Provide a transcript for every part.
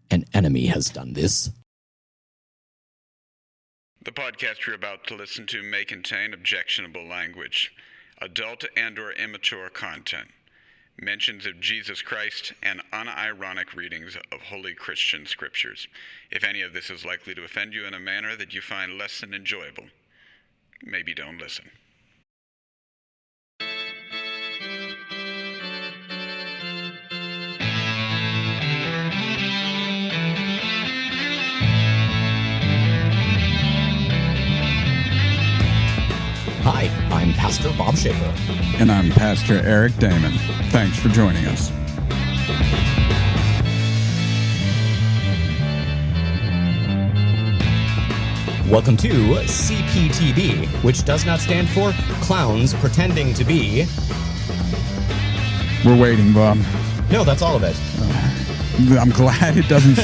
An enemy has done this. The podcast you're about to listen to may contain objectionable language, adult and/or immature content, mentions of Jesus Christ, and unironic readings of holy Christian scriptures. If any of this is likely to offend you in a manner that you find less than enjoyable, maybe don't listen. Hi, I'm Pastor Bob Schaefer. And I'm Pastor Eric Damon. Thanks for joining us. Welcome to CPTB, which does not stand for Clowns Pretending to Be. We're waiting, Bob. No, that's all of it. I'm glad it doesn't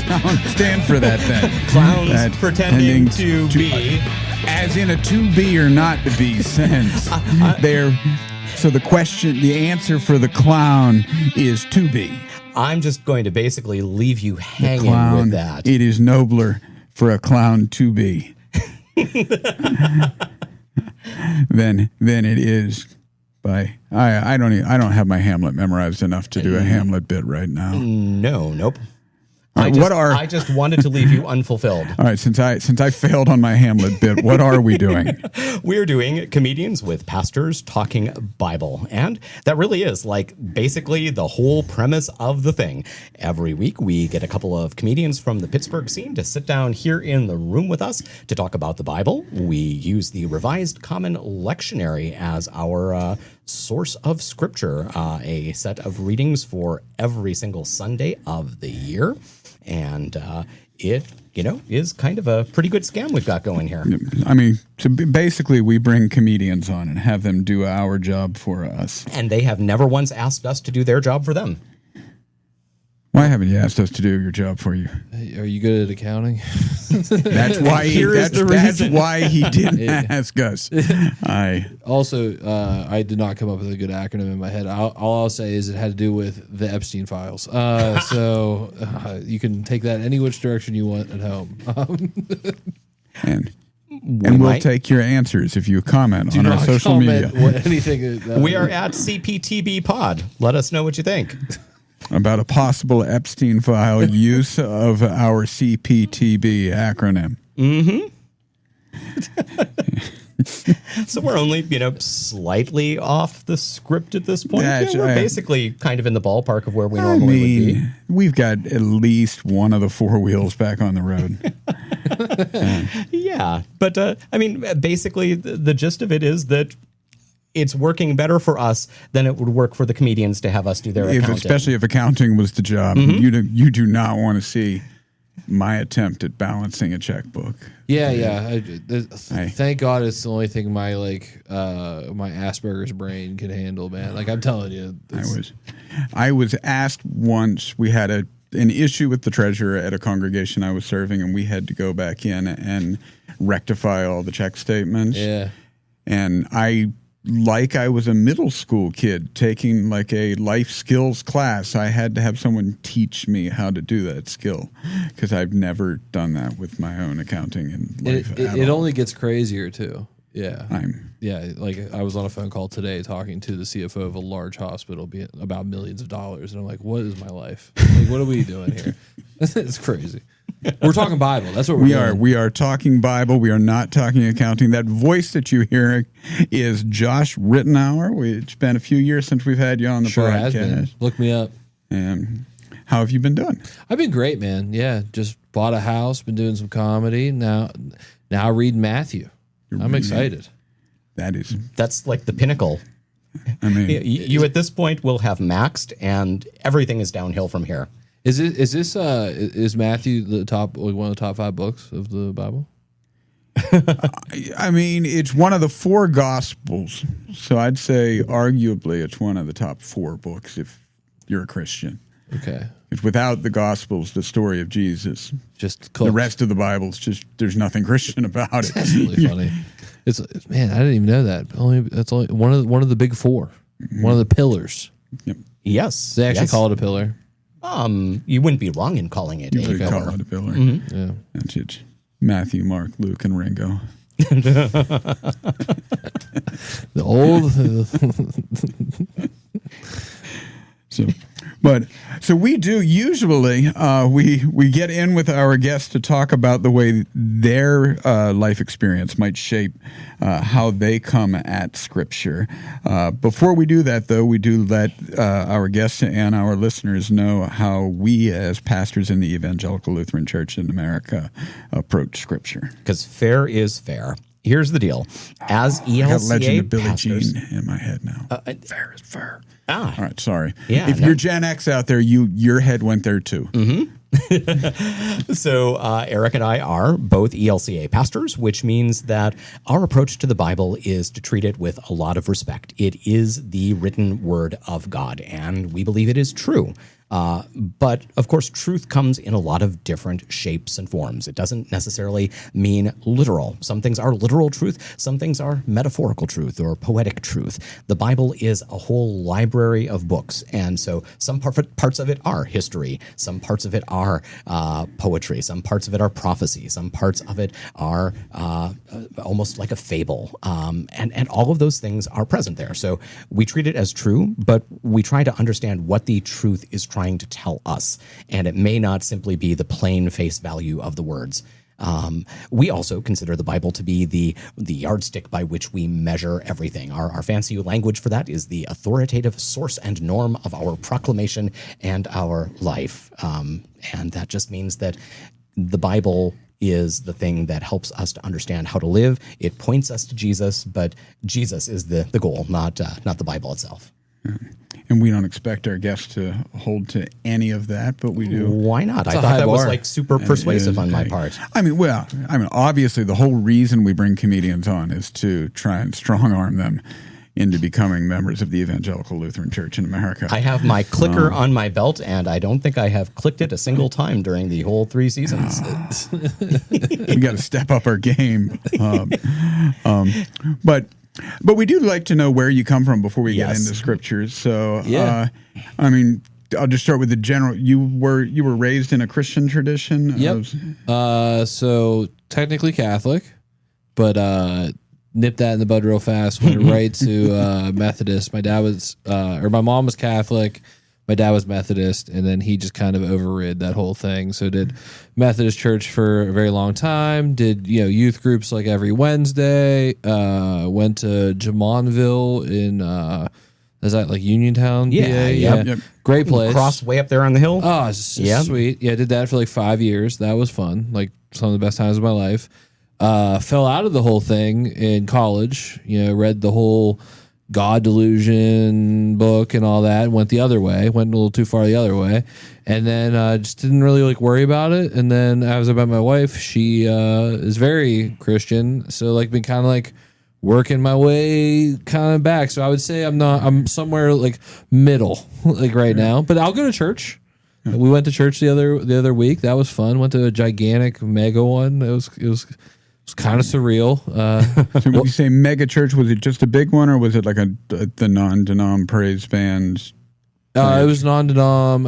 stand for that then. Clowns pretending to be. As in a to be or not to be sense. So the answer for the clown is to be. I'm just going to basically leave you hanging with that. It is nobler for a clown to be than it is by. I don't have my Hamlet memorized enough to do a Hamlet bit right now. Nope. Right, I just wanted to leave you unfulfilled. All right, since I failed on my Hamlet bit, what are we doing? We're doing comedians with pastors talking Bible. And that really is like basically the whole premise of the thing. Every week we get a couple of comedians from the Pittsburgh scene to sit down here in the room with us to talk about the Bible. We use the Revised Common Lectionary as our source of scripture, a set of readings for every single Sunday of the year. And it, is kind of a pretty good scam we've got going here. I mean, basically, we bring comedians on and have them do our job for us. And they have never once asked us to do their job for them. Why haven't you asked us to do your job for you? Are you good at accounting? That's why he didn't ask us. I did not come up with a good acronym in my head. All I'll say is it had to do with the Epstein files. So you can take that any which direction you want at home. And we'll take your answers if you comment on our social media. We are at CPTB Pod. Let us know what you think. About a possible Epstein file use of our CPTB acronym. Mm-hmm. So we're only, slightly off the script at this point. We're basically kind of in the ballpark of where we normally would be. We've got at least one of the four wheels back on the road. Yeah. But, basically the gist of it is that it's working better for us than it would work for the comedians to have us do their accounting. Especially if accounting was the job. Mm-hmm. You do not want to see my attempt at balancing a checkbook. Yeah. Thank God it's the only thing my my Asperger's brain can handle, man. Like I'm telling you. I was asked once, we had an issue with the treasurer at a congregation I was serving, and we had to go back in and rectify all the check statements. Yeah. And I was a middle school kid taking like a life skills class. I had to have someone teach me how to do that skill because I've never done that with my own accounting in life. It only gets crazier too. Yeah. I was on a phone call today talking to the CFO of a large hospital about millions of dollars. And I'm like, what is my life? Like, what are we doing here? It's crazy. We're talking Bible. That's what we are. We are talking Bible. We are not talking accounting. That voice that you hear is Josh Rittenour. It's been a few years since we've had you on the podcast. Has been. Look me up. How have you been doing? I've been great, man. Yeah, just bought a house. Been doing some comedy. Now read Matthew. I'm excited. That's like the pinnacle. I mean, you at this point will have maxed, and everything is downhill from here. Is Matthew one of the top 5 books of the Bible? I mean, it's one of the 4 Gospels, so I'd say arguably it's one of the top 4 books if you're a Christian. Okay. Without the Gospels, the story of Jesus, just the rest of the Bible's just there's nothing Christian about it. That's really funny. It's man, I didn't even know that. That's only one of the big 4, one of the pillars. Yep. Yes, they actually call it a pillar. You wouldn't be wrong in calling it You a could filler. call it a filler. Yeah. That's it. Matthew, Mark, Luke, and Ringo. The old. So we do usually we get in with our guests to talk about the way their life experience might shape how they come at Scripture. Before we do that, though, we do let our guests and our listeners know how we, as pastors in the Evangelical Lutheran Church in America, approach Scripture. Because fair is fair. Here's the deal. As ELCA I got Legend of Billie pastors, Jean in my head now. Fair is fair. Ah. All right, sorry. Yeah, if you're Gen X out there, your head went there too. So Eric and I are both ELCA pastors, which means that our approach to the Bible is to treat it with a lot of respect. It is the written word of God, and we believe it is true. But, of course, truth comes in a lot of different shapes and forms. It doesn't necessarily mean literal. Some things are literal truth. Some things are metaphorical truth or poetic truth. The Bible is a whole library of books, and so some parts of it are history. Some parts of it are poetry. Some parts of it are prophecy. Some parts of it are almost like a fable. And all of those things are present there. So we treat it as true, but we try to understand what the truth is trying to tell us, and it may not simply be the plain face value of the words. We also consider the Bible to be the yardstick by which we measure everything. Our fancy language for that is the authoritative source and norm of our proclamation and our life. And that just means that the Bible is the thing that helps us to understand how to live. It points us to Jesus, but Jesus is the goal, not the Bible itself. And we don't expect our guests to hold to any of that, but we do. Why not? I a thought high that was bar. like super persuasive on my part. I mean, obviously the whole reason we bring comedians on is to try and strong arm them into becoming members of the Evangelical Lutheran Church in America. I have my clicker on my belt, and I don't think I have clicked it a single time during the whole 3 seasons. We got to step up our game. But we do like to know where you come from before we get Yes. into scriptures. So, Yeah. I mean, I'll just start with the general. You were raised in a Christian tradition? Yep. So technically Catholic, but nipped that in the bud real fast. Went right to Methodist. My mom was Catholic. My dad was Methodist, and then he just kind of overrid that whole thing. So did Methodist church for a very long time. Did youth groups like every Wednesday. Went to Jamonville in is that like Uniontown? PA? Yep. Great place. Cross way up there on the hill. Oh, it's Yep. sweet. Yeah, I did that for like 5 years. That was fun. Like some of the best times of my life. Fell out of the whole thing in college. Read the whole God Delusion book and all that. Went the other way. Went a little too far the other way. And then just didn't really like worry about it. And then I was about my wife. She is very Christian. So like been kind of like working my way kind of back. So I would say I'm somewhere like middle like right now. But I'll go to church. We went to church the other week. That was fun. Went to a gigantic mega one. It was kind of surreal. So when you say mega church, was it just a big one, or was it like the non-denom praise band? It was non-denom.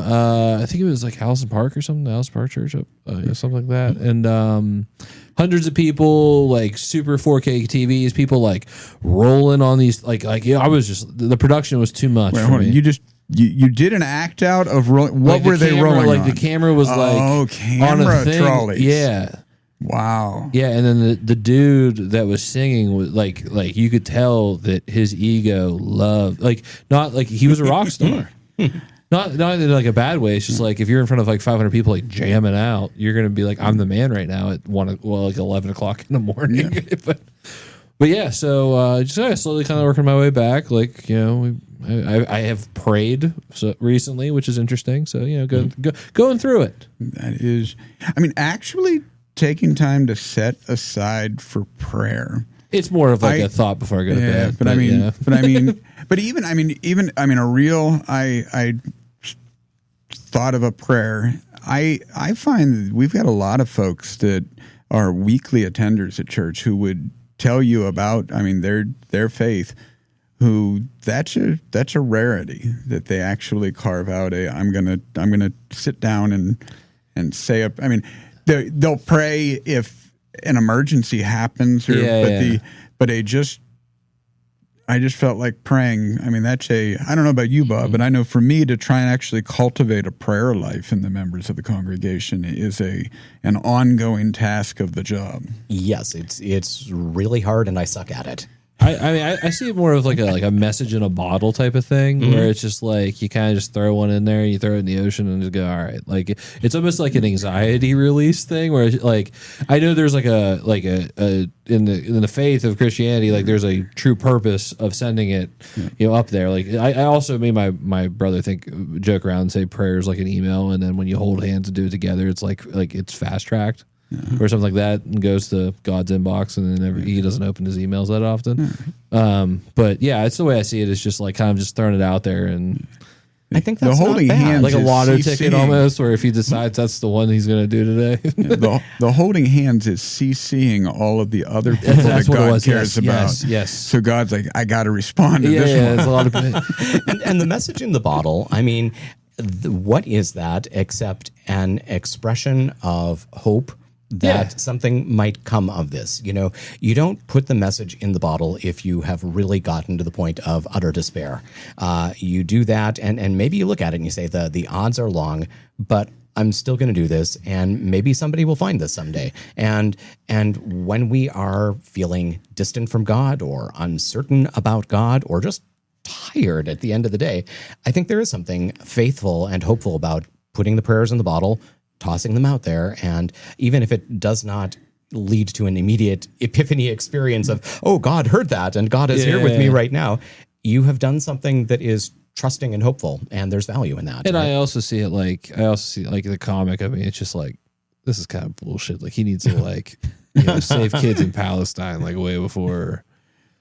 I think it was like Allison Park or something. Allison Park Church, something like that. And hundreds of people, like super 4K TVs. People like rolling on these. I was just the production was too much. Wait, for hold me. on. You did an act out of what were they rolling on? The camera was on camera a thing. trolleys. Yeah. Wow. Yeah, and then the dude that was singing was like you could tell that his ego loved not like he was a rock star. Not in like a bad way. It's just like if you're in front of like 500 people like jamming out, you're gonna be like, I'm the man right now at 11 o'clock in the morning. Yeah. but yeah, so just slowly kind of working my way back. Like I have prayed recently, which is interesting. So going through it. That is, I mean, actually taking time to set aside for prayer. It's more of like a thought before I go to bed. I thought of a prayer. I find that we've got a lot of folks that are weekly attenders at church who would tell you about, their faith who that's a rarity that they actually carve out I'm gonna sit down and say up. I mean, they'll pray if an emergency happens, but I just felt like praying. I mean, I don't know about you, Bob, but I know for me to try and actually cultivate a prayer life in the members of the congregation is an ongoing task of the job. Yes, it's really hard, and I suck at it. I mean, I see it more of like a message in a bottle type of thing, where it's just like you kind of just throw one in there, and you throw it in the ocean, and just go, all right. Like it's almost like an anxiety release thing, where like I know there's like a in the faith of Christianity, like there's a true purpose of sending it, up there. Like I also made my brother joke around and say prayer is like an email, and then when you hold hands and do it together, it's like it's fast tracked. Or something like that, and goes to God's inbox, and then he doesn't open his emails that often. But yeah, it's the way I see it. It's just like kind of just throwing it out there, and I think that's the holding not bad. hands like a lotto CCing. ticket almost, where if he decides that's the one he's going to do today. The holding hands is CCing all of the other people That's that what it God was. cares about. Yes. So God's like, I got to respond to this one. It's a lot of and the message in the bottle, I mean, what is that except an expression of hope that something might come of this? You don't put the message in the bottle if you have really gotten to the point of utter despair. You do that, and maybe you look at it and you say, the odds are long, but I'm still going to do this, and maybe somebody will find this someday. And when we are feeling distant from God or uncertain about God or just tired at the end of the day, I think there is something faithful and hopeful about putting the prayers in the bottle, tossing them out there, and even if it does not lead to an immediate epiphany experience of, oh, God heard that and God is here with me right now, you have done something that is trusting and hopeful, and there's value in that. And right? I also see the comic. I mean, it's just like, this is kind of bullshit. Like he needs to save kids in Palestine like way before.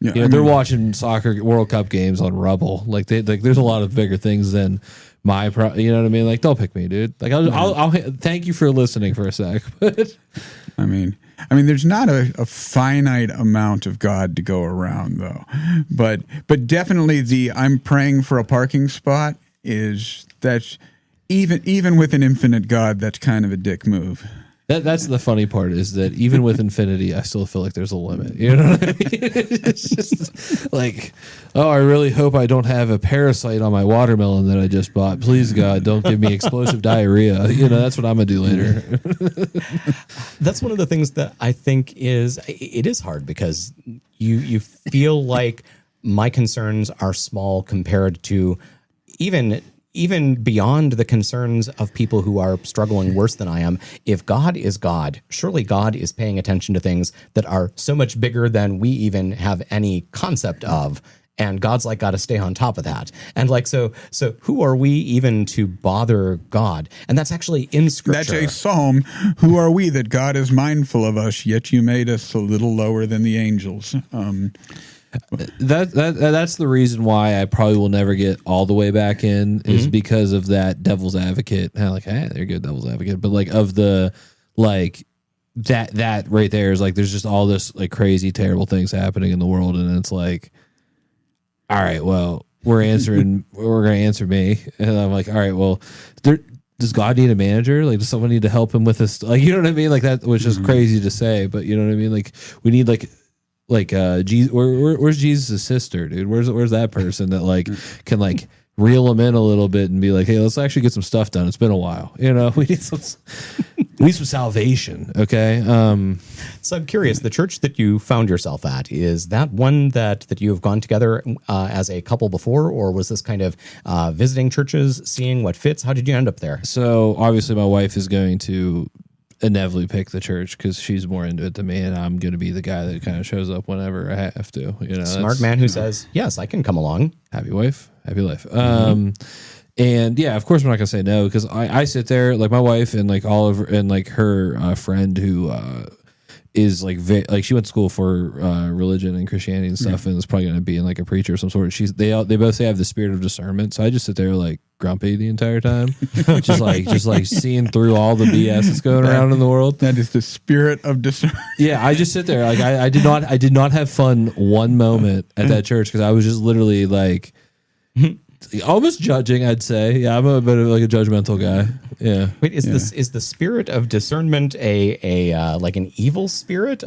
Yeah, they're watching soccer World Cup games on rubble. Like there's a lot of bigger things than you know what I mean? Like, don't pick me, dude. Like, I'll thank you for listening for a sec. But I mean, there's not a finite amount of God to go around, though. But definitely I'm praying for a parking spot that's even with an infinite God, that's kind of a dick move. That's the funny part, is that even with infinity, I still feel like there's a limit. You know what I mean? It's just like, oh, I really hope I don't have a parasite on my watermelon that I just bought. Please, God, don't give me explosive diarrhea. That's what I'm going to do later. That's one of the things that I think it is hard, because you feel like my concerns are small compared to even beyond the concerns of people who are struggling worse than I am. If God is God, surely God is paying attention to things that are so much bigger than we even have any concept of. And God's got to stay on top of that. And so who are we even to bother God? And that's actually in Scripture. That's a psalm. Who are we that God is mindful of us, yet you made us a little lower than the angels? That's the reason why I probably will never get all the way back in, is because of that devil's advocate. And I'm like, hey, there you go, devil's advocate. But of the that right there is there's just all this crazy, terrible things happening in the world, and it's like, all right, well, we're going to answer me, and I'm like, all right, well, does God need a manager? Does someone need to help him with this? You know what I mean? That was just crazy to say, but you know what I mean? We need Jesus, where's Jesus' sister, dude? Where's that person that can reel him in a little bit and be like, hey, let's actually get some stuff done. It's been a while, we need some salvation. Okay. So I'm curious, the church that you found yourself at, is that one that you have gone together as a couple before, or was this kind of visiting churches, seeing what fits? How did you end up there? So obviously my wife is going to inevitably pick the church because she's more into it than me, and I'm going to be the guy that kind of shows up whenever I have to. Smart man who says, yes, I can come along. Happy wife, happy life. And yeah, of course I'm not going to say no, because I sit there, my wife and Oliver and her friend who is like like she went to school for religion and Christianity and stuff, and is probably going to be in like a preacher of some sort. They both say I have the spirit of discernment, so I just sit there like grumpy the entire time, just like seeing through all the BS that's going around in the world. That is the spirit of discernment. Yeah, I just sit there like I did not have fun one moment at that church because I was just literally like almost judging. I'd say, yeah, I'm a bit of like a judgmental guy. Yeah. Wait, is the spirit of discernment a like an evil spirit?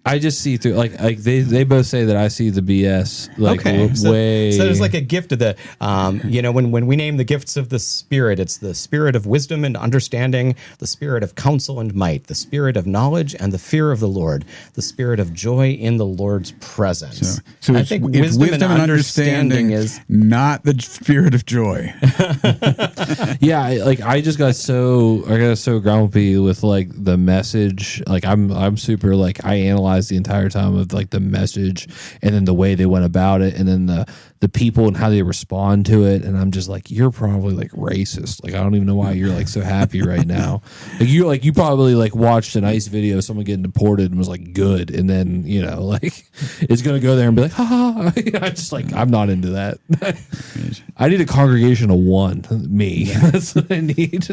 I just see through like they both say that I see the BS like way. So there's like a gift of the when we name the gifts of the spirit, it's the spirit of wisdom and understanding, the spirit of counsel and might, the spirit of knowledge and the fear of the Lord, the spirit of joy in the Lord's presence. So I think wisdom and understanding is not the spirit of joy. Yeah, I got so grumpy with like the message. Like I'm super like I analyze the entire time of like the message and then the way they went about it and then the people and how they respond to it, and I'm just like, you're probably like racist. Like I don't even know why you're like so happy right now. Like you probably like watched an ICE video of someone getting deported and was like good, and then like it's gonna go there and be like, ha ha. I just like I'm not into that. I need a congregation of one. Me. That's what I need.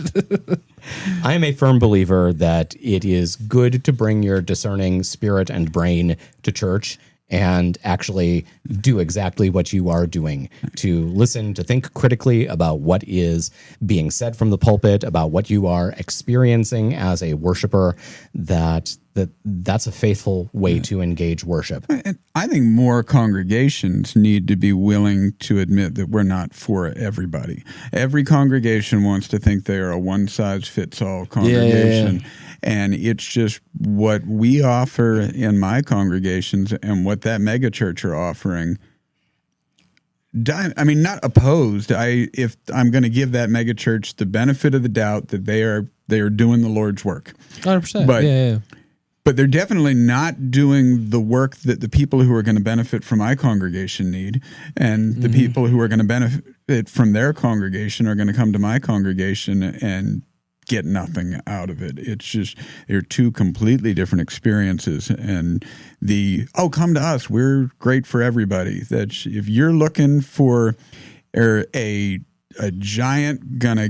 I am a firm believer that it is good to bring your discerning spirit and brain to church and actually do exactly what you are doing, to listen, to think critically about what is being said from the pulpit, about what you are experiencing as a worshiper, that's a faithful way to engage worship. And I think more congregations need to be willing to admit that we're not for everybody. Every congregation wants to think they are a one-size-fits-all congregation. Yeah. And it's just what we offer in my congregations and what that megachurch are offering. I mean, not opposed. If I'm going to give that megachurch the benefit of the doubt that they are doing the Lord's work. 100%. But, yeah. But they're definitely not doing the work that the people who are going to benefit from my congregation need. And the people who are going to benefit from their congregation are going to come to my congregation and get nothing out of it. It's just, they're two completely different experiences. And come to us, we're great for everybody. That if you're looking for a giant gonna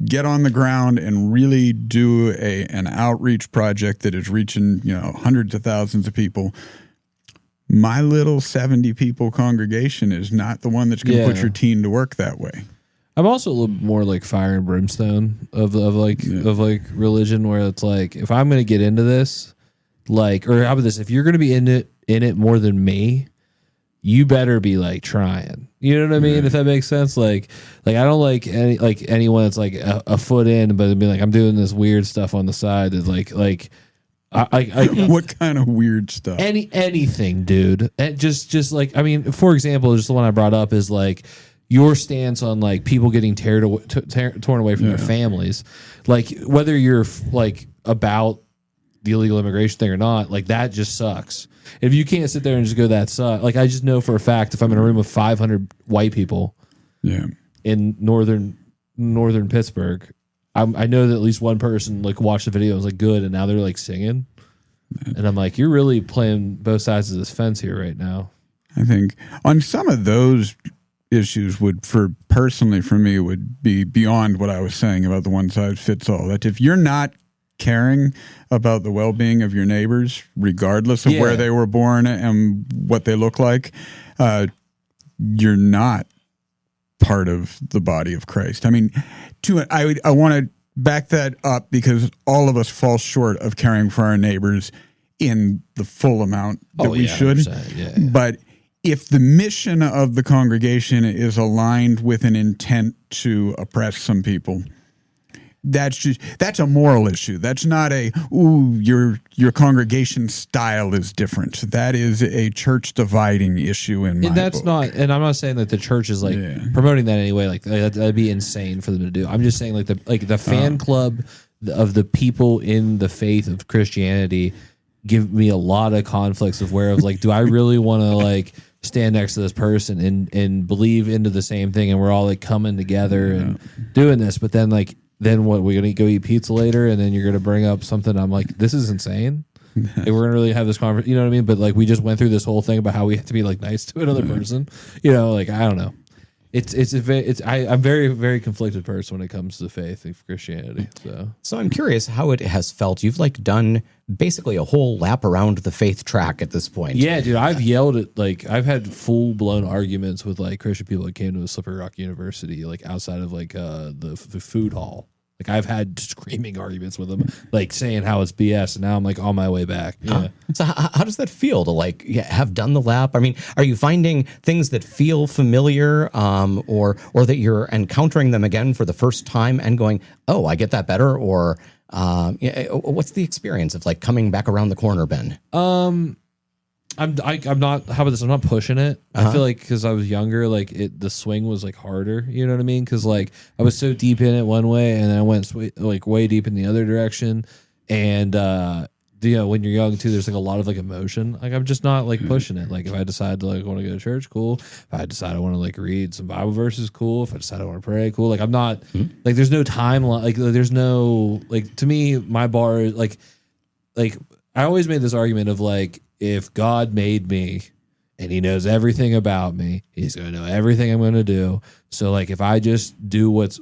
get on the ground and really do an outreach project that is reaching hundreds of thousands of people, my little 70 people congregation is not the one that's going to put your teen to work that way. I'm also a little bit more like fire and brimstone of religion, where it's like, if I'm going to get into this, like, or how about this? If you're going to be in it more than me, you better be like trying. You know what I mean? If that makes sense. Like I don't like anyone that's like a foot in, but be like, I'm doing this weird stuff on the side. That's like what kind of weird stuff? Anything, dude. And just like, I mean, for example, just the one I brought up is like your stance on like people getting torn away from their families, like whether you're like about the illegal immigration thing or not, like that just sucks. If you can't sit there and just go, that sucks. Like I just know for a fact, if I'm in a room of 500 white people, in northern Pittsburgh, I know that at least one person like watched the video and was like good, and now they're like singing, and I'm like, you're really playing both sides of this fence here right now. I think on some of those issues would be beyond what I was saying about the one size fits all. That if you're not caring about the well-being of your neighbors, regardless of where they were born and what they look like, you're not part of the body of Christ. I mean, I want to back that up, because all of us fall short of caring for our neighbors in the full amount that we should. But if the mission of the congregation is aligned with an intent to oppress some people, that's a moral issue. That's not your congregation style is different. That is a church dividing issue in my book. And I'm not saying that the church is like promoting that anyway. Like that'd be insane for them to do. I'm just saying like the fan club of the people in the faith of Christianity give me a lot of conflicts of where I was like, do I really want to like stand next to this person and believe into the same thing, and we're all like coming together and doing this, but then what, we're gonna go eat pizza later and then you're gonna bring up something, I'm like, this is insane. Like, we're gonna really have this conversation, you know what I mean? But like we just went through this whole thing about how we have to be like nice to another person, you know? Like I don't know. I'm very, very conflicted person when it comes to faith and Christianity. So I'm curious how it has felt. You've like done basically a whole lap around the faith track at this point. Yeah, dude, I've yelled at I've had full blown arguments with like Christian people that came to Slippery Rock University, like outside of like the food hall. Like I've had screaming arguments with them, like saying how it's BS, and now I'm like on my way back. Yeah. So how does that feel to like have done the lap? I mean, are you finding things that feel familiar, or that you're encountering them again for the first time and going, oh, I get that better? Or what's the experience of like coming back around the corner, Ben? I'm not. How about this? I'm not pushing it. I feel like because I was younger, like the swing was like harder. You know what I mean? Because like I was so deep in it one way, and then I went like way deep in the other direction. And you know, when you're young too, there's like a lot of like emotion. Like I'm just not like pushing it. Like if I decide to like want to go to church, cool. If I decide I want to like read some Bible verses, cool. If I decide I want to pray, cool. Like I'm not like there's no timeline. Like there's no like to me my bar is like I always made this argument of like, if God made me and he knows everything about me, he's going to know everything I'm going to do. So like, if I just do what's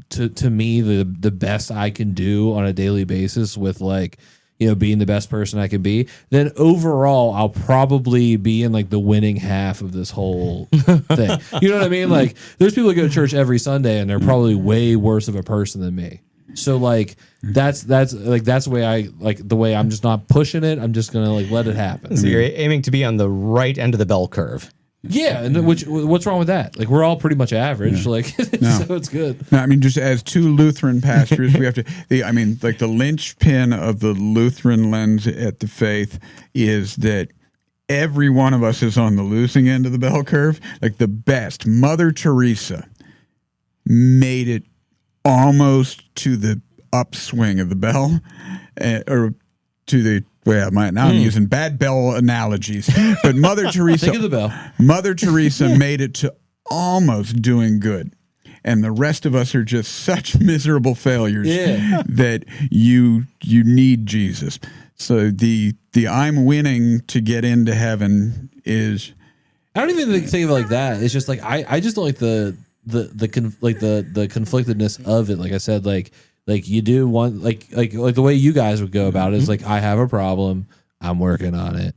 to me, the best I can do on a daily basis with like, you know, being the best person I can be, then overall I'll probably be in like the winning half of this whole thing. You know what I mean? Like there's people that go to church every Sunday and they're probably way worse of a person than me. So like that's the way I like the way I'm just not pushing it. I'm just gonna like let it happen. So you're aiming to be on the right end of the bell curve. Yeah, and what's wrong with that? Like we're all pretty much average. Like so it's good. No, I mean, just as two Lutheran pastors, we have to. Like the linchpin of the Lutheran lens at the faith is that every one of us is on the losing end of the bell curve. Like the best, Mother Teresa made it almost to the upswing of the bell, or to the I'm using bad bell analogies, but Mother Teresa. Think of the bell. Mother Teresa made it to almost doing good, and the rest of us are just such miserable failures that you need Jesus. So the I'm winning to get into heaven is. I don't even think of it like that. It's just like I just don't like the conflictedness of it. Like I said, like you do want like the way you guys would go about it is like I have a problem, I'm working on it,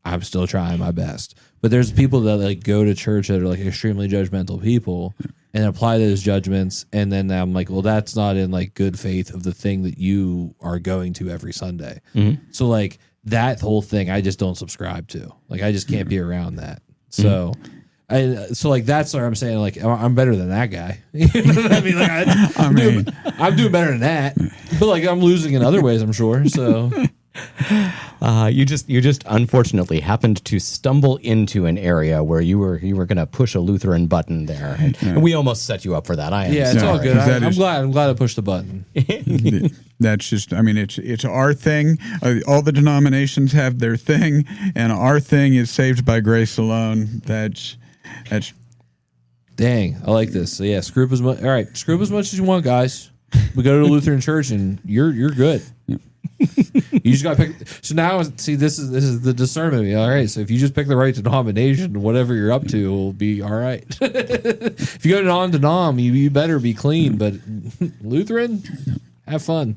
I'm still trying my best. But there's people that like go to church that are like extremely judgmental people and apply those judgments, and then I'm like, well, that's not in like good faith of the thing that you are going to every Sunday. So like that whole thing I just don't subscribe to. Like I just can't be around that. So so like that's what I'm saying. Like I'm better than that guy. You know what I mean? Like I'm doing better than that. But like I'm losing in other ways, I'm sure. So you just unfortunately happened to stumble into an area where you were going to push a Lutheran button there, and we almost set you up for that. It's all good. I'm glad I pushed the button. That's just. I mean, it's our thing. All the denominations have their thing, and our thing is saved by grace alone. That's. Dang, I like this. So yeah, screw up as much. All right, screw up as much as you want, guys. We go to the Lutheran church, and you're good. Yeah. You just got to pick. So now, see, this is the discernment. All right, so if you just pick the right denomination, whatever you're up to will be all right. If you go to non-denom, you better be clean. But Lutheran, have fun.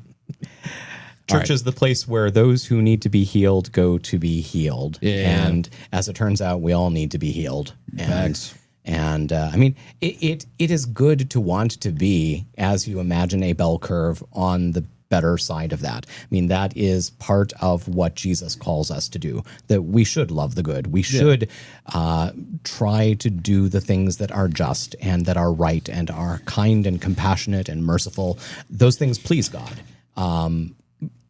Church is the place where those who need to be healed go to be healed. Yeah. And as it turns out, we all need to be healed. And I mean, it is good to want to be, as you imagine a bell curve, on the better side of that. I mean, that is part of what Jesus calls us to do, that we should love the good. We should try to do the things that are just and that are right and are kind and compassionate and merciful. Those things please God.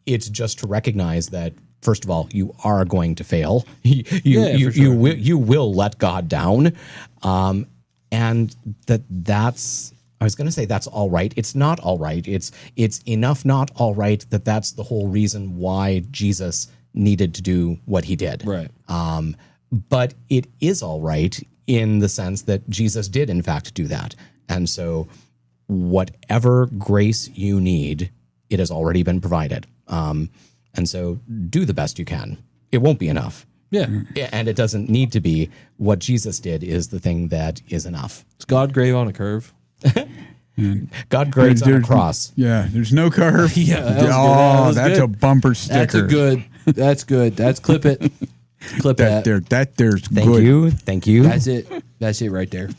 It's just to recognize that, first of all, you are going to fail. You will let God down, and that's. I was going to say that's all right. It's not all right. It's enough not all right that that's the whole reason why Jesus needed to do what he did. Right. But it is all right in the sense that Jesus did in fact do that, and so whatever grace you need, it has already been provided. And so do the best you can. It won't be enough. Yeah. And it doesn't need to be. What Jesus did is the thing that is enough. It's God grave on a curve. God grades on a cross. Yeah, there's no curve. Yeah, that was good. Oh, was that's good. a bumper sticker. That's a good. That's good. That's clip it. Clip that. There's Thank good. you. Thank you. That's it. That's it right there.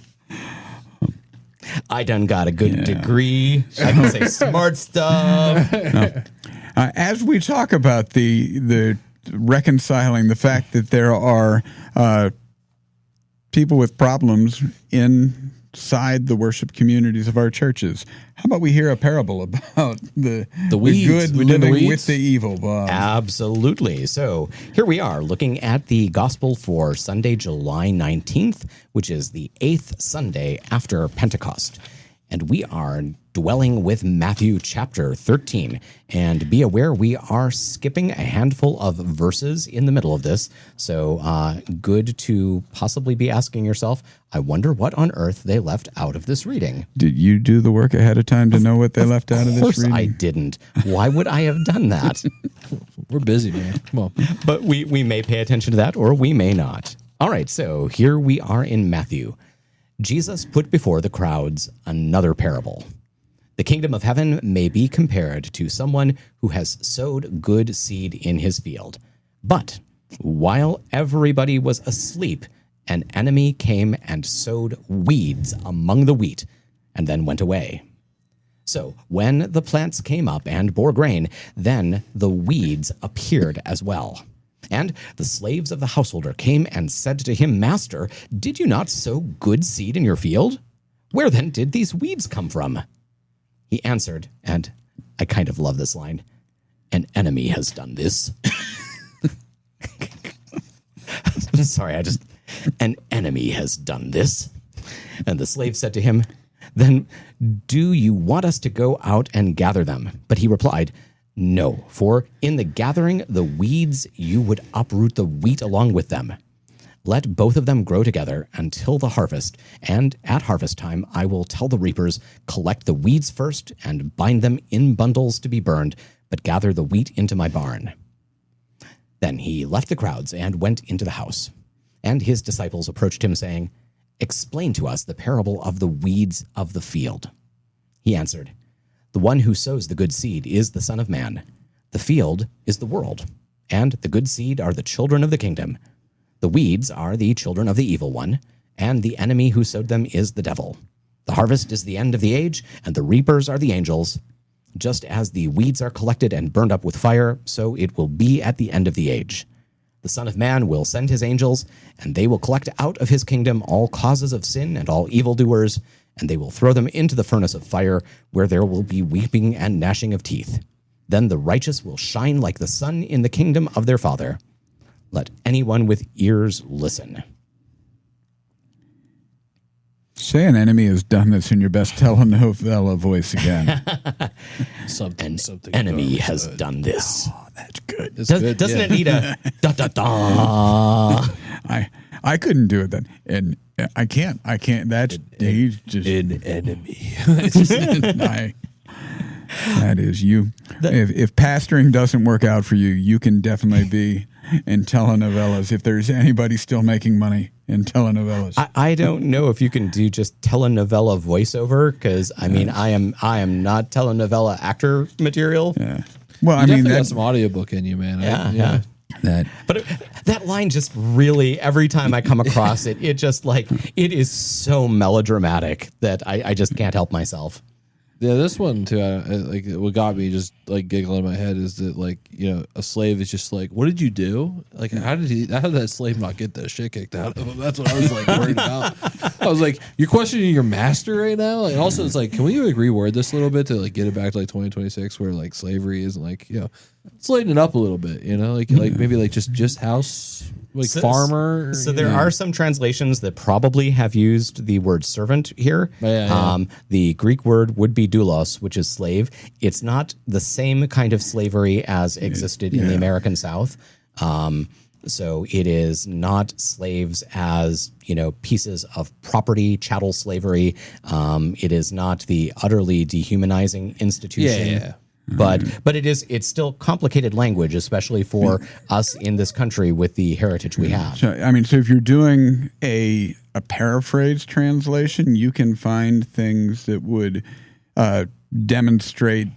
I done got a good degree. I can say smart stuff. As we talk about the reconciling the fact that there are people with problems inside the worship communities of our churches, how about we hear a parable about the weeds. good We did the living weeds? with the evil, Bob? Absolutely. So here we are looking at the gospel for Sunday, July 19th, which is the 8th Sunday after Pentecost. And we are dwelling with Matthew chapter 13. And be aware, we are skipping a handful of verses in the middle of this. So good to possibly be asking yourself, I wonder what on earth they left out of this reading. Did you do the work ahead of time to know what they left out of Of this course reading? I didn't. Why would I have done that? We're busy, man. Come on. But we may pay attention to that or we may not. All right, so here we are in Matthew. Jesus put before the crowds another parable. The kingdom of heaven may be compared to someone who has sowed good seed in his field. But while everybody was asleep, an enemy came and sowed weeds among the wheat and then went away. So when the plants came up and bore grain, then the weeds appeared as well. And the slaves of the householder came and said to him, Master, did you not sow good seed in your field? Where then did these weeds come from? He answered, and I kind of love this line, an enemy has done this. I'm sorry, an enemy has done this. And the slave said to him, then do you want us to go out and gather them? But he replied, no, for in the gathering the weeds you would uproot the wheat along with them. Let both of them grow together until the harvest, and at harvest time I will tell the reapers, collect the weeds first and bind them in bundles to be burned, but gather the wheat into my barn. Then he left the crowds and went into the house. And his disciples approached him, saying, explain to us the parable of the weeds of the field. He answered, the one who sows the good seed is the Son of Man. The field is the world, and the good seed are the children of the kingdom. The weeds are the children of the evil one, and the enemy who sowed them is the devil. The harvest is the end of the age, and the reapers are the angels. Just as the weeds are collected and burned up with fire, so it will be at the end of the age. The Son of Man will send his angels, and they will collect out of his kingdom all causes of sin and all evildoers, and they will throw them into the furnace of fire, where there will be weeping and gnashing of teeth. Then the righteous will shine like the sun in the kingdom of their Father. Let anyone with ears listen. Say an enemy has done this in your best telenovela voice again. Something. Enemy has done this. Oh, that's good. It's good. Doesn't yeah. it need a da-da-da? I couldn't do it then. And I can't. That's he's just An enemy. that is you. If pastoring doesn't work out for you, you can definitely be in telenovelas. If there's anybody still making money in telenovelas, I don't know if you can do just telenovela voiceover, because I mean I am not telenovela actor material. yeah. Well, You I mean definitely got that, some audiobook in you, man. Yeah. that But that line just really, every time I come across it, it just like, it is so melodramatic that I just can't help myself. Yeah, this one too. Like what got me just like giggling in my head is that like a slave is just like, what did you do? Like how did that slave not get the shit kicked out of him? That's what I was like worried about. I was like, you're questioning your master right now. Like also, it's like, can we like reword this a little bit to like get it back to like 2026 where like slavery isn't like let's lighten it up a little bit. Like maybe like just house like farmer. So there are some translations that probably have used the word servant here. Yeah. The Greek word would be doulos, which is slave. It's not the same kind of slavery as existed in the American South. So it is not slaves as, pieces of property, chattel slavery. It is not the utterly dehumanizing institution. Yeah. but it's still complicated language, especially for us in this country with the heritage we have. So if you're doing a paraphrase translation, you can find things that would demonstrate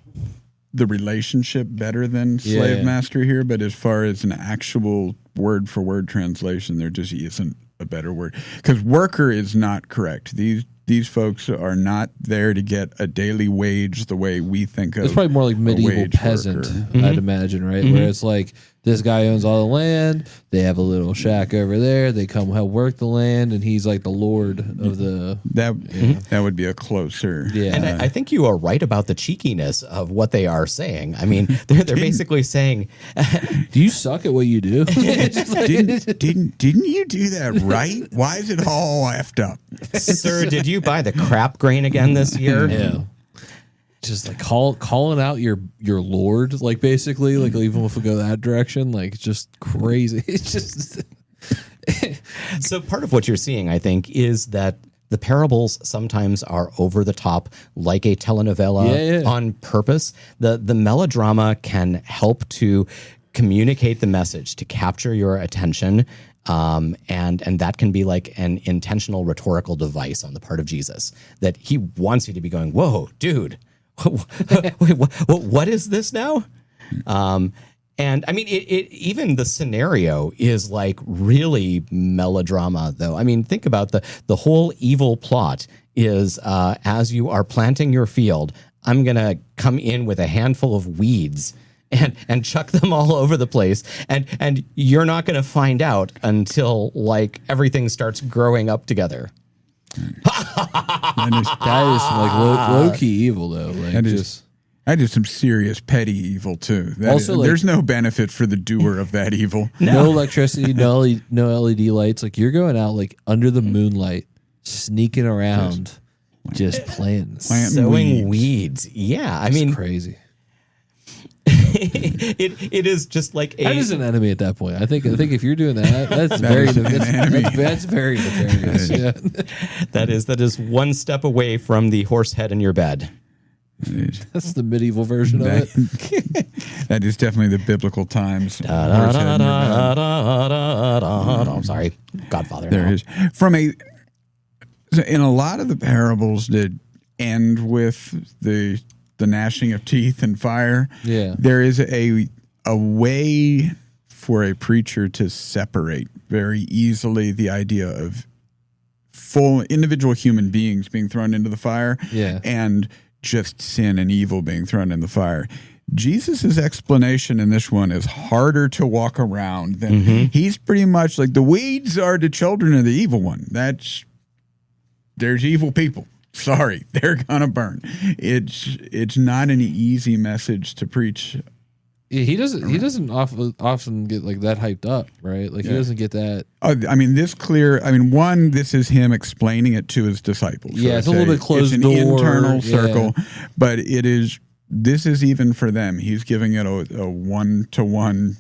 the relationship better than slave master here. But as far as an actual word for word translation, there just isn't a better word, because worker is not correct. These folks are not there to get a daily wage the way we think of. It's probably more like medieval peasant, I'd imagine, right? Where it's like this guy owns all the land. They have a little shack over there. They come help work the land, and he's like the lord of the. That would be a closer. Yeah, and I think you are right about the cheekiness of what they are saying. I mean, they're basically saying, "Do you suck at what you do? Didn't you do that right? Why is it all effed up, sir? Did you buy the crap grain again this year?" Yeah. Just like calling out your lord, like basically, like even if we go that direction, like it's just crazy. It's just so part of what you're seeing, I think, is that the parables sometimes are over the top, like a telenovela on purpose. The melodrama can help to communicate the message, to capture your attention. And that can be like an intentional rhetorical device on the part of Jesus, that he wants you to be going, whoa, dude. Wait, what is this now? And I mean, even the scenario is like really melodrama, though. I mean, think about the whole evil plot is as you are planting your field, I'm going to come in with a handful of weeds and chuck them all over the place. And you're not going to find out until like everything starts growing up together. That is some like low key evil though. Like that is some serious petty evil too. There's no benefit for the doer of that evil. No electricity, no LED lights. Like you're going out like under the moonlight, sneaking around, just planting sowing weeds. Yeah, I mean, crazy. It is just like that is an enemy at that point. I think if you're doing that, that's that's very nefarious. Yeah. That is one step away from the horse head in your bed. That's the medieval version of it. That is definitely the biblical times. I'm sorry, Godfather. There is in a lot of the parables that end with the gnashing of teeth and fire. Yeah, there is a way for a preacher to separate very easily the idea of full individual human beings being thrown into the fire, and just sin and evil being thrown in the fire. Jesus's explanation in this one is harder to walk around than he's pretty much like the weeds are the children of the evil one. There's evil people. Sorry, they're gonna burn. It's not an easy message to preach. He doesn't often get like that hyped up, right? Like he doesn't get that. I mean, this is him explaining it to his disciples. Yeah, it's a little bit closed door. It's an internal circle, but this is even for them. He's giving it a one-to-one.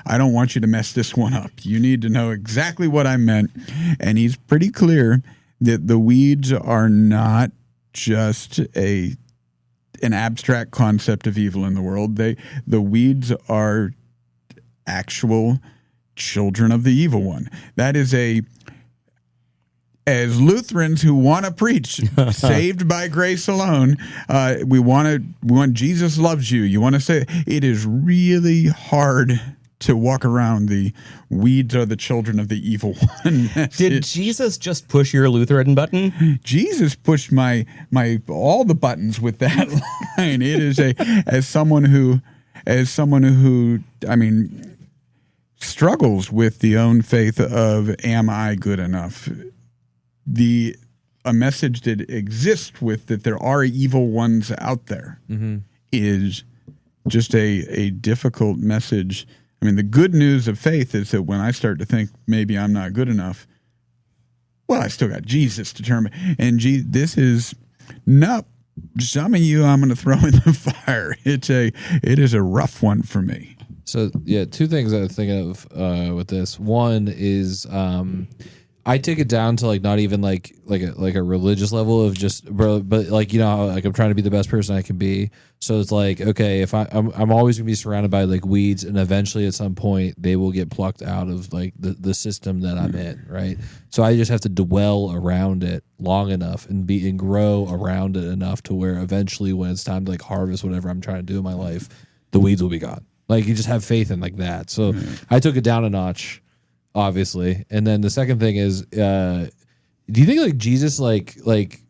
I don't want you to mess this one up. You need to know exactly what I meant, and he's pretty clear that the weeds are not just an abstract concept of evil in the world. The weeds are actual children of the evil one. That is as Lutherans who want to preach saved by grace alone, we want Jesus loves you. You want to say it is really hard to walk around the weeds are the children of the evil one. Did Jesus just push your Lutheran button? Jesus pushed my all the buttons with that line. It is as someone who I mean struggles with the own faith of am I good enough? A message that exists with that there are evil ones out there is just a difficult message. I mean, the good news of faith is that when I start to think maybe I'm not good enough, well, I still got Jesus to turn me. And this is not some of you I'm going to throw in the fire. It is a rough one for me. So, yeah, two things I was thinking of with this. One is I took it down to like not even like a religious level of just bro, but like, you know, like I'm trying to be the best person I can be. So it's like, okay, if I'm always gonna be surrounded by like weeds, and eventually at some point they will get plucked out of like the system that I'm in, right? So I just have to dwell around it long enough and grow around it enough to where eventually when it's time to like harvest whatever I'm trying to do in my life, the weeds will be gone. Like you just have faith in like that. So I took it down a notch, obviously. And then the second thing is, do you think like Jesus, like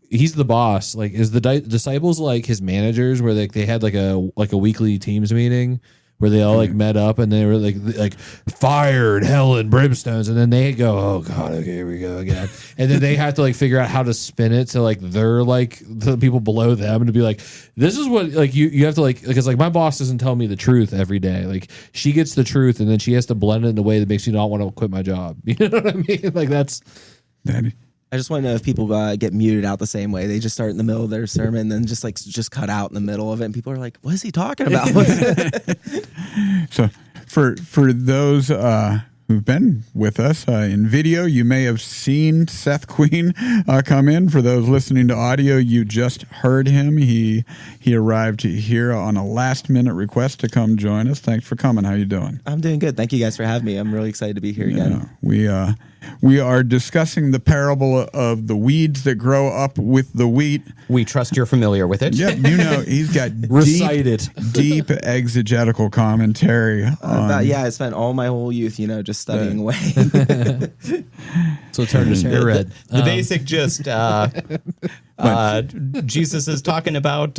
he's the boss, like is the disciples like his managers, where they had like a weekly teams meeting where they all like met up and they were like fire and hell and brimstones, and then they go, oh god, okay, here we go again, and then they have to like figure out how to spin it to like they're like the people below them, and to be like, this is what like you have to like, because like my boss doesn't tell me the truth every day, like she gets the truth and then she has to blend it in a way that makes me not want to quit my job. You know what I mean? Like that's. I just want to know if people get muted out the same way. They just start in the middle of their sermon, then just cut out in the middle of it, and people are like, "What is he talking about?" So, for those who've been with us in video, you may have seen Seth Queen come in. For those listening to audio, you just heard him. He arrived here on a last-minute request to come join us. Thanks for coming. How you doing? I'm doing good. Thank you guys for having me. I'm really excited to be here again. We are discussing the parable of the weeds that grow up with the wheat. We trust you're familiar with it. Yep, you know, he's got deep exegetical commentary. I spent all my whole youth, just studying away. So it turned his hair red. The basic gist, Jesus is talking about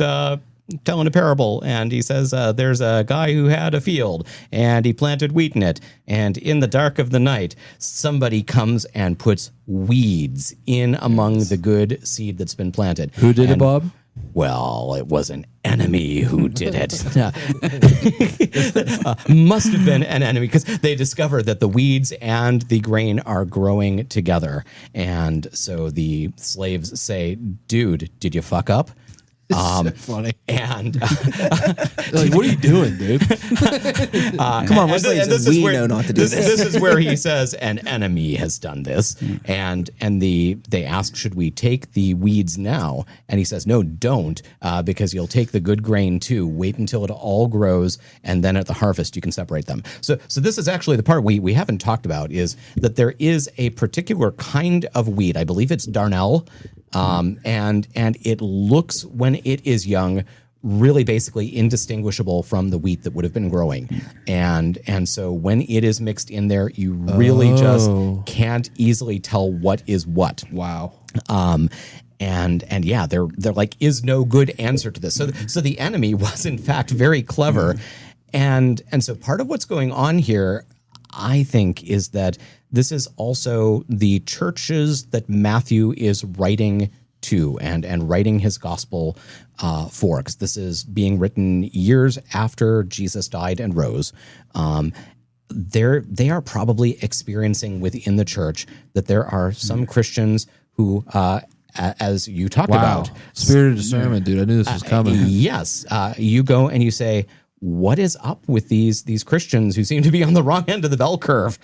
telling a parable, and he says there's a guy who had a field and he planted wheat in it, and in the dark of the night somebody comes and puts weeds in among the good seed that's been planted. Who did it, Bob? Well, it was an enemy who did it. Must have been an enemy, because they discover that the weeds and the grain are growing together, and so the slaves say, dude, did you fuck up? So funny. And like, what are you doing, dude? Come on, we know not to do this. This is where he says an enemy has done this, and they ask, should we take the weeds now? And he says, no, don't, because you'll take the good grain too. Wait until it all grows, and then at the harvest you can separate them. So this is actually the part we haven't talked about, is that there is a particular kind of wheat. I believe it's darnel. And it looks, when it is young, really basically indistinguishable from the wheat that would have been growing. And so when it is mixed in there, you really just can't easily tell what is what. Wow. And yeah, there like is no good answer to this. So the enemy was in fact very clever. And so part of what's going on here, I think, is that this is also the churches that Matthew is writing to and writing his gospel for, because this is being written years after Jesus died and rose. They are probably experiencing within the church that there are some Christians who, as you talked about, spirited discernment, dude. I knew this was coming. Yes, you go and you say, what is up with these Christians who seem to be on the wrong end of the bell curve?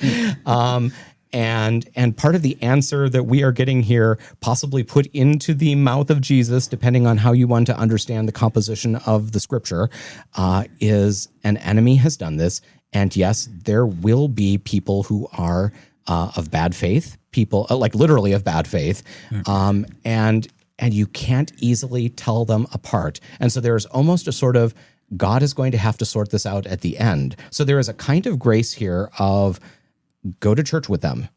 And part of the answer that we are getting here, possibly put into the mouth of Jesus, depending on how you want to understand the composition of the scripture, is an enemy has done this. And yes, there will be people who are of bad faith, people like literally of bad faith, and you can't easily tell them apart. And so there's almost a sort of, God is going to have to sort this out at the end. So there is a kind of grace here of go to church with them.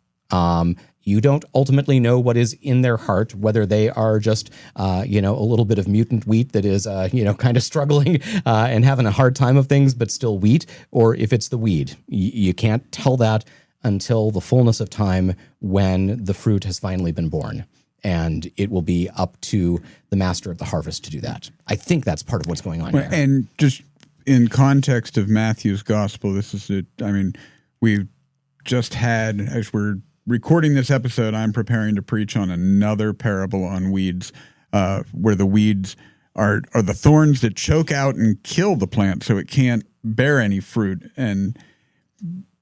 You don't ultimately know what is in their heart, whether they are just, a little bit of mutant wheat that is, kind of struggling and having a hard time of things, but still wheat, or if it's the weed. You can't tell that until the fullness of time, when the fruit has finally been born. And it will be up to the master of the harvest to do that. I think that's part of what's going on here. And just in context of Matthew's gospel, this is it. I mean, we've just had, as we're recording this episode, I'm preparing to preach on another parable on weeds, where the weeds are the thorns that choke out and kill the plant so it can't bear any fruit. And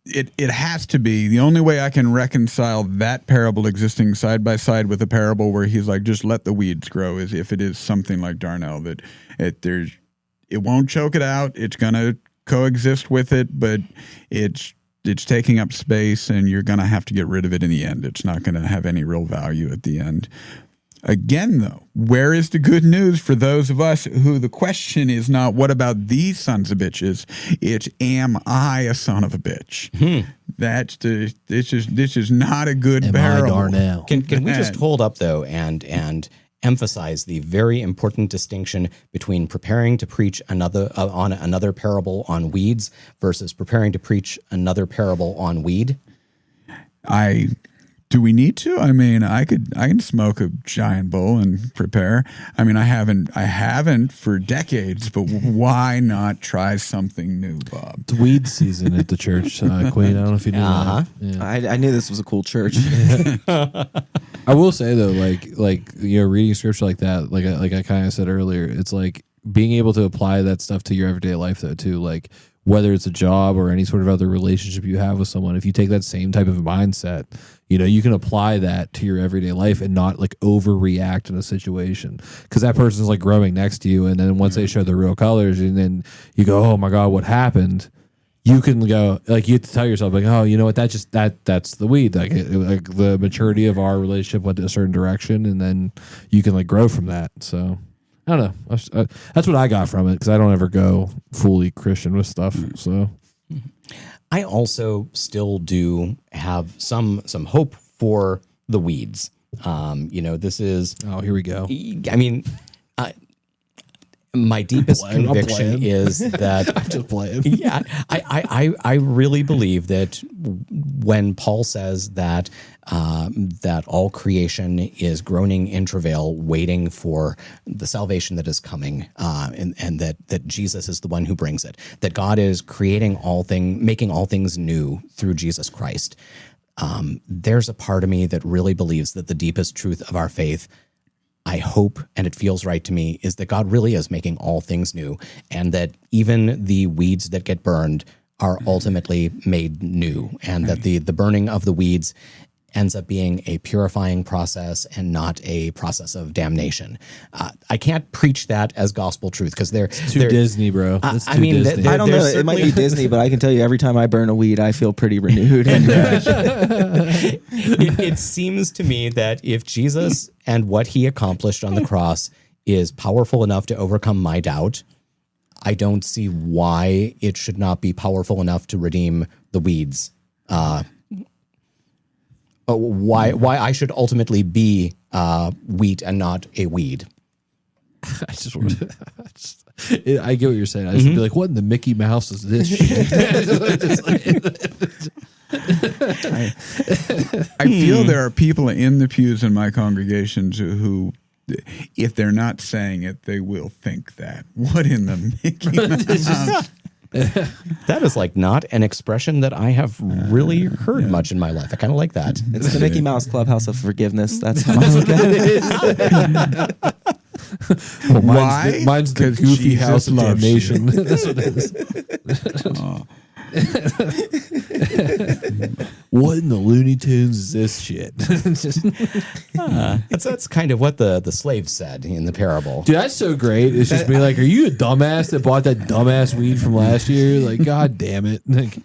it has to be. The only way I can reconcile that parable existing side by side with a parable where he's like, just let the weeds grow, is if it is something like Darnell, that it won't choke it out. It's going to coexist with it, but it's taking up space, and you're going to have to get rid of it in the end. It's not going to have any real value at the end. Again, though, where is the good news for those of us who the question is not, what about these sons of bitches? It's, am I a son of a bitch? This is not a good parable. Darnell? Can we just hold up, though, and emphasize the very important distinction between preparing to preach on another parable on weeds versus preparing to preach another parable on weed? Do we need to? I mean, I can smoke a giant bowl and prepare. I mean, I haven't for decades, but why not try something new, Bob? It's weed season at the church, Queen. I don't know if you knew that. Yeah. I knew this was a cool church. I will say though, reading scripture like that, like I kind of said earlier, it's like being able to apply that stuff to your everyday life though too, like whether it's a job or any sort of other relationship you have with someone. If you take that same type of mindset, you can apply that to your everyday life and not like overreact in a situation, because that person's like growing next to you, and then once they show their real colors, and then you go, oh my God, what happened? You can go, like, you have to tell yourself, like, oh, you know what, that's the weed. Like the maturity of our relationship went a certain direction, and then you can like grow from that. So I don't know. That's what I got from it, because I don't ever go fully Christian with stuff. So I also still do have some hope for the weeds. This is. Oh, here we go. I mean, my deepest conviction is that I'm just playing. Yeah, I really believe that when Paul says that that all creation is groaning in travail, waiting for the salvation that is coming, and that Jesus is the one who brings it, that God is creating making all things new through Jesus Christ. There's a part of me that really believes that the deepest truth of our faith, I hope, and it feels right to me, is that God really is making all things new, and that even the weeds that get burned are ultimately made new, and that the burning of the weeds ends up being a purifying process and not a process of damnation. I can't preach that as gospel truth, because they're too Disney, bro. It's too Disney. I don't know. It might be Disney, but I can tell you, every time I burn a weed, I feel pretty renewed. It seems to me that if Jesus and what he accomplished on the cross is powerful enough to overcome my doubt, I don't see why it should not be powerful enough to redeem the weeds. Why I should ultimately be wheat and not a weed. I just want to. I get what you're saying. I just be like, what in the Mickey Mouse is this shit? I feel there are people in the pews in my congregations who, if they're not saying it, they will think that. What in the Mickey Mouse? That is like not an expression that I have really heard much in my life. I kind of like that. It's the Mickey Mouse Clubhouse of forgiveness. That's how I look at it. Well, Why? Mine's the Because goofy Jesus house of loves you. damnation. That's what it is. What in the Looney Tunes is this shit? That's kind of what the slave said in the parable. Dude, that's so great. It's just be like, are you a dumbass that bought that dumbass weed from last year? Like, God damn it. Like,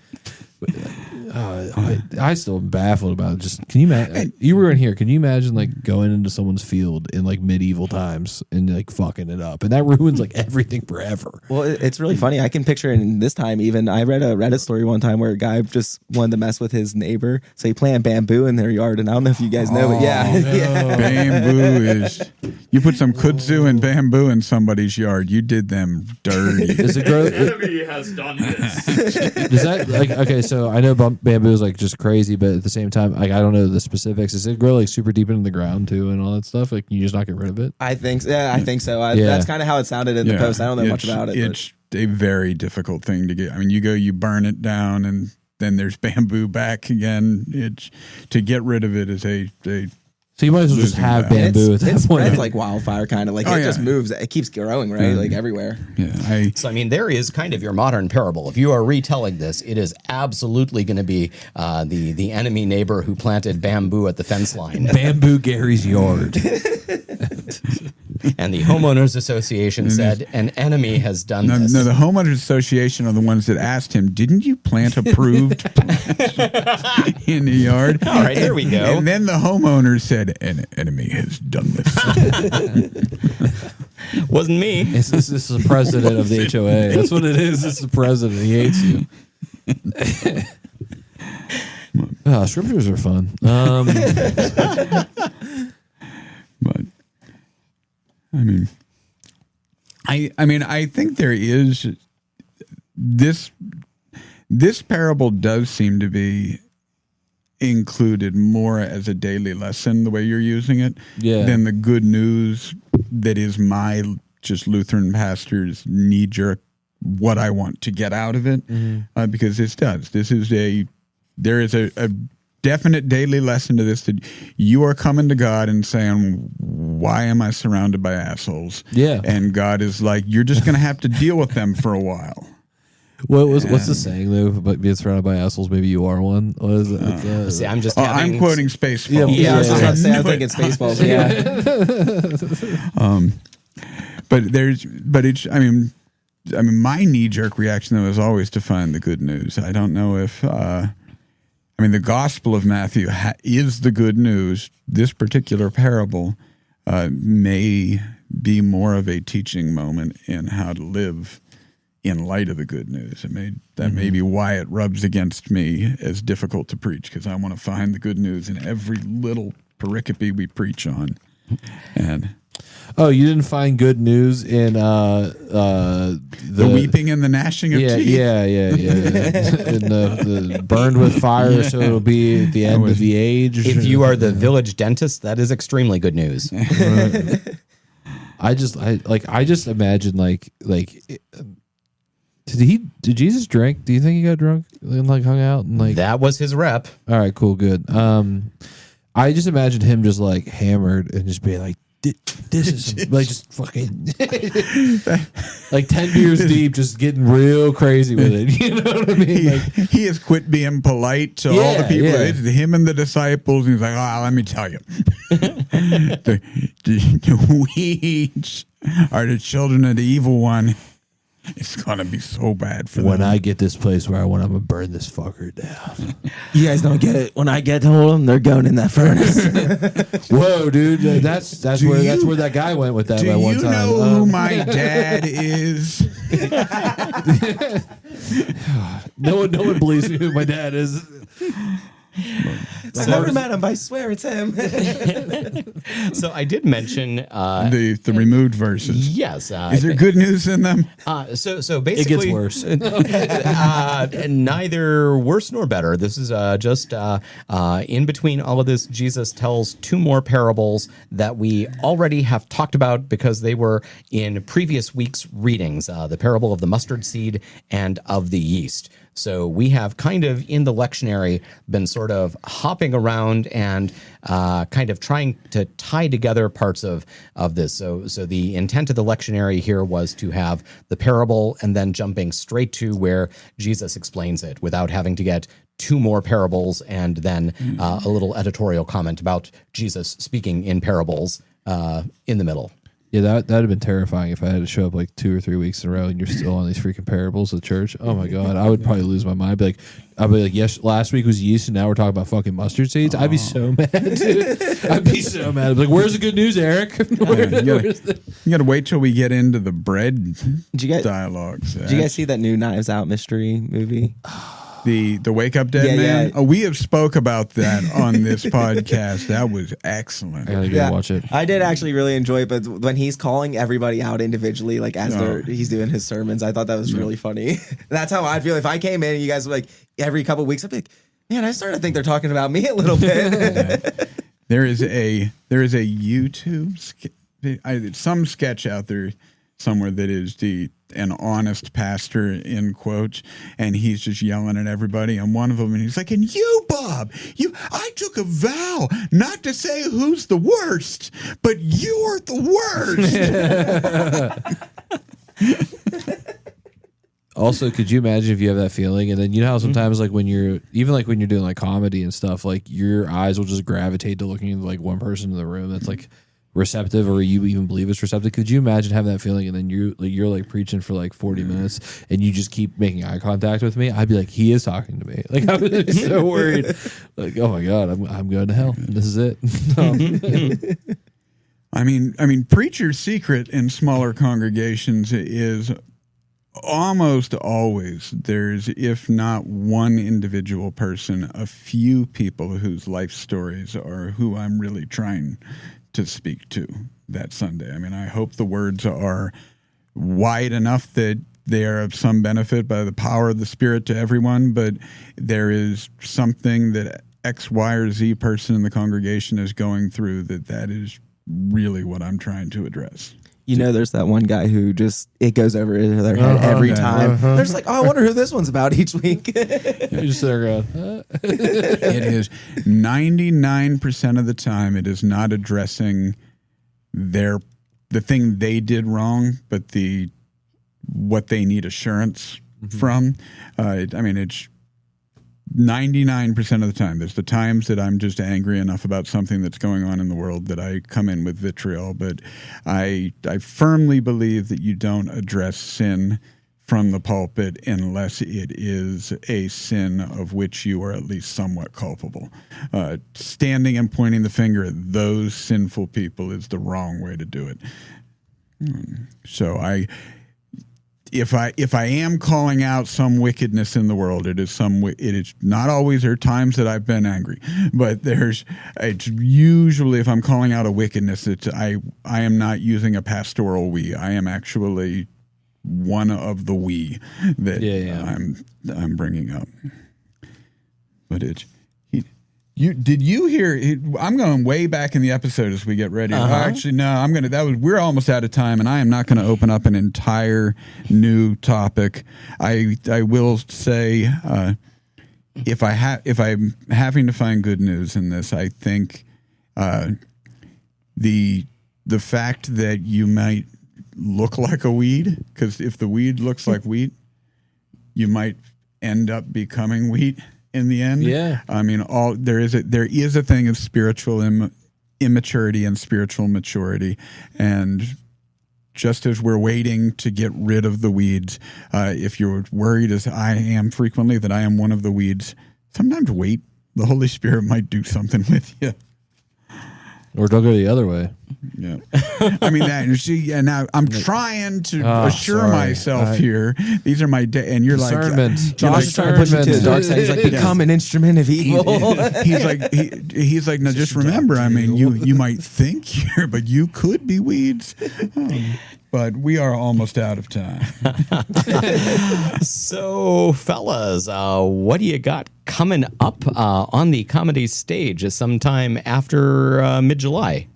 I still am baffled about it. Just, can you imagine? You were in here. Can you imagine like going into someone's field in like medieval times and like fucking it up? And that ruins like everything forever. Well, it's really funny. I can picture it in this time even. I read a Reddit story one time where a guy just wanted to mess with his neighbor. So he planted bamboo in their yard. And I don't know if you guys know, but yeah. No. Bamboo is, you put some kudzu and bamboo in somebody's yard, you did them dirty. Does it grow? The enemy has done this. Does that like, okay, so I know bamboo is like just crazy, but at the same time, like I don't know the specifics. Does it grow like super deep into the ground too and all that stuff? Like, can you just not get rid of it? I think so. Yeah, I think so. Yeah. That's kind of how it sounded in the post. I don't know much about it. It's a very difficult thing to get. I mean, you burn it down, and then there's bamboo back again. It's, to get rid of it is a So you might as well just Losing have balance. bamboo at It that point. spreads like wildfire, kind of like Oh, it yeah. just moves. It keeps growing, right? Like everywhere. Yeah, So, I mean, there is kind of your modern parable. If you are retelling this, it is absolutely going to be the enemy neighbor who planted bamboo at the fence line. Bamboo Gary's yard. And the homeowners association said an enemy has done No, this. the homeowners association are the ones that asked him, "Didn't you plant approved plants in the yard?" All right, there we go. And then the homeowners said, "An enemy has done this." Wasn't me. This is the president of the HOA. That's what it is. It's the president. He hates you. Scriptures are fun. But I mean, I think there is this parable does seem to be included more as a daily lesson, the way you're using it, than the good news that is my just Lutheran pastor's knee jerk what I want to get out of it, because there is a definite daily lesson to this, that you are coming to God and saying, why am I surrounded by assholes? Yeah. And God is like, you're just going to have to deal with them for a while. What's the saying though? But being surrounded by assholes, maybe you are one. What is it? See, I'm just I'm quoting Spaceballs. Yeah, I was just about to say, I was thinking Spaceballs. But I mean, my knee jerk reaction though is always to find the good news. I don't know if, the Gospel of Matthew is the good news. This particular parable may be more of a teaching moment in how to live in light of the good news. That may be why it rubs against me as difficult to preach, because I want to find the good news in every little pericope we preach on. And you didn't find good news in the weeping and the gnashing of teeth. Yeah. And the burned with fire, so it'll be at the end of the age. If you are the village dentist, that is extremely good news. I just imagine did Jesus drink? Do you think he got drunk and hung out and that was his rep. All right, cool, good. I just imagine him just hammered and just being like, this is just fucking 10 beers deep, just getting real crazy with it. You know what I mean? He has quit being polite to all the people. It's him and the disciples. And he's like, let me tell you. We are the children of the evil one. It's going to be so bad for them. When I get this place where I'm going to burn this fucker down. You guys don't get it. When I get to them, they're going in that furnace. Whoa, dude. That's where that guy went with that by one time. Do you know who my dad is? No one believes me who my dad is. I've never met him, but I swear it's him. So I did mention the removed verses. Yes. Is there good news in them? So basically, it gets worse. Neither worse nor better. This is just in between all of this. Jesus tells two more parables that we already have talked about because they were in previous week's readings. The parable of the mustard seed and of the yeast. So we have kind of in the lectionary been sort of hopping around and kind of trying to tie together parts of this. So the intent of the lectionary here was to have the parable and then jumping straight to where Jesus explains it without having to get two more parables and then a little editorial comment about Jesus speaking in parables in the middle. Yeah, that'd have been terrifying if I had to show up 2 or 3 weeks in a row and you're still on these freaking parables of church. Oh my God, I would probably lose my mind. I'd be like, yes, last week was yeast and now we're talking about fucking mustard seeds. I'd be so mad, dude. I'd be so mad. I'd be like, where's the good news, Eric? You got to wait till we get into the bread dialogues. Did you guys see that new Knives Out mystery movie? The Wake Up Dead Man? Yeah. We have spoke about that on this podcast. That was excellent. I gotta go watch it. I did actually really enjoy it, but when he's calling everybody out individually, he's doing his sermons, I thought that was really funny. That's how I'd feel if I came in and you guys were every couple of weeks, I'd be like, man, I started to think they're talking about me a little bit. There is a YouTube some sketch out there somewhere that is the an honest pastor in quotes, and he's just yelling at everybody. And one of them, and he's like, "And you, Bob, I took a vow not to say who's the worst, but you're the worst." Also, could you imagine if you have that feeling, and then you know how sometimes like when you're doing like comedy and stuff, like your eyes will just gravitate to looking at like one person in the room that's like receptive, or you even believe it's receptive. Could you imagine having that feeling, and then you're like preaching for like 40 minutes, and you just keep making eye contact with me? I'd be like, he is talking to me. Like I was so worried. Like, oh my god, I'm going to hell. This is it. I mean, preacher's secret in smaller congregations is almost always there's, if not one individual person, a few people whose life stories are who I'm really trying to speak to that Sunday. I mean, I hope the words are wide enough that they are of some benefit by the power of the Spirit to everyone, but there is something that X, Y, or Z person in the congregation is going through that is really what I'm trying to address. You know, there's that one guy who just, it goes over their head every time. They're just like, oh, I wonder who this one's about each week. You just sit there going, It is 99% of the time, it is not addressing the thing they did wrong, but what they need assurance from. It's 99% of the time. There's the times that I'm just angry enough about something that's going on in the world that I come in with vitriol. But I firmly believe that you don't address sin from the pulpit unless it is a sin of which you are at least somewhat culpable. Standing and pointing the finger at those sinful people is the wrong way to do it. So if I am calling out some wickedness in the world, it is not always. There are times that I've been angry, but it's usually, if I'm calling out a wickedness, I am not using a pastoral we. I am actually one of the we that I'm bringing up. But did you hear? I'm going way back in the episode as we get ready. Actually, no. We're almost out of time, and I am not going to open up an entire new topic. I will say, if I'm having to find good news in this, I think the fact that you might look like a weed, because if the weed looks like wheat, you might end up becoming wheat in the end. Yeah. I mean, there is a thing of spiritual immaturity and spiritual maturity, and just as we're waiting to get rid of the weeds, if you're worried, as I am frequently, that I am one of the weeds, sometimes wait. The Holy Spirit might do something with you. or don't go the other way. Yeah, I mean that. Now I'm trying to assure myself here. These are my and you're discernment. Like, Josh is trying to push you to the dark side. He's like, become an instrument of evil. He's like, now just remember. I mean, you might think but you could be weeds. But we are almost out of time. So, fellas, what do you got coming up on the comedy stage sometime after mid-July?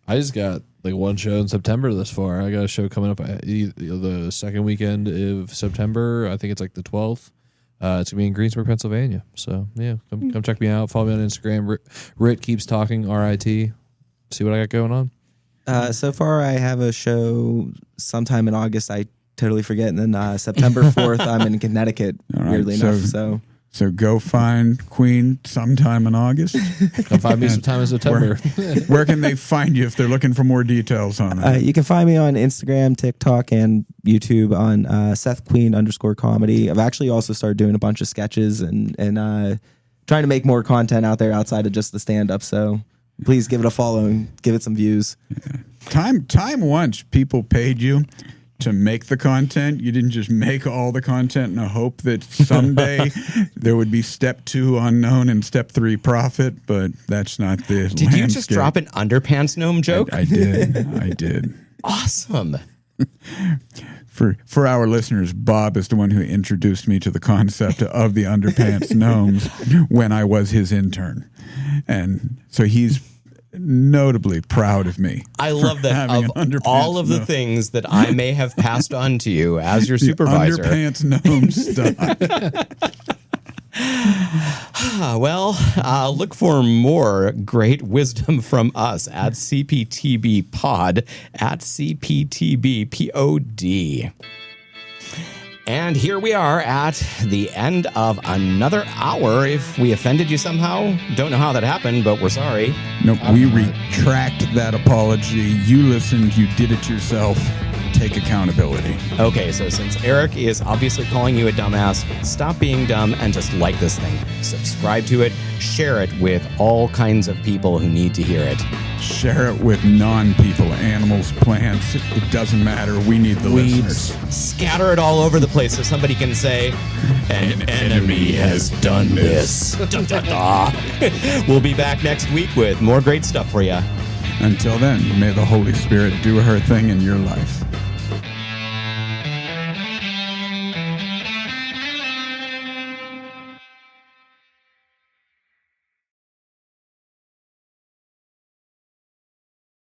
I just got like one show in September thus far. I got a show coming up the second weekend of September. I think it's like the 12th. It's going to be in Greensburg, Pennsylvania. So, yeah, come check me out. Follow me on Instagram. Rit keeps talking, RIT. See what I got going on. So far, I have a show sometime in August. I totally forget. And then September 4th, I'm in Connecticut, weirdly enough. So go find Queen sometime in August. Come find me sometime in September. Where can they find you if they're looking for more details on it? You can find me on Instagram, TikTok, and YouTube on Seth Queen _comedy. I've actually also started doing a bunch of sketches and trying to make more content out there outside of just the stand-up. So please give it a follow and give it some views. Yeah. Time once people paid you to make the content. You didn't just make all the content in a hope that someday there would be step 2 unknown and step 3 profit, but that's not the Did landscape. you just drop an underpants gnome joke? I did. Awesome. For our listeners, Bob is the one who introduced me to the concept of the underpants gnomes when I was his intern. And so he's notably proud of me. I love that having of an underpants all of the gnome. things that I may have passed on to you as your The supervisor. underpants gnome stuff. Look for more great wisdom from us at CPTB Pod, at CPTB POD. And here we are at the end of another hour. If we offended you somehow, don't know how that happened, but we're sorry. Nope, we retract that apology. You listened, you did it yourself. Take accountability. Okay, so since Eric is obviously calling you a dumbass, stop being dumb and just like this thing. Subscribe to it, share it with all kinds of people who need to hear it. Share it with non-people, animals, plants. It doesn't matter. We need the listeners. Scatter it all over the place so somebody can say, an enemy has done this. Da, da, da. We'll be back next week with more great stuff for you. Until then, may the Holy Spirit do her thing in your life.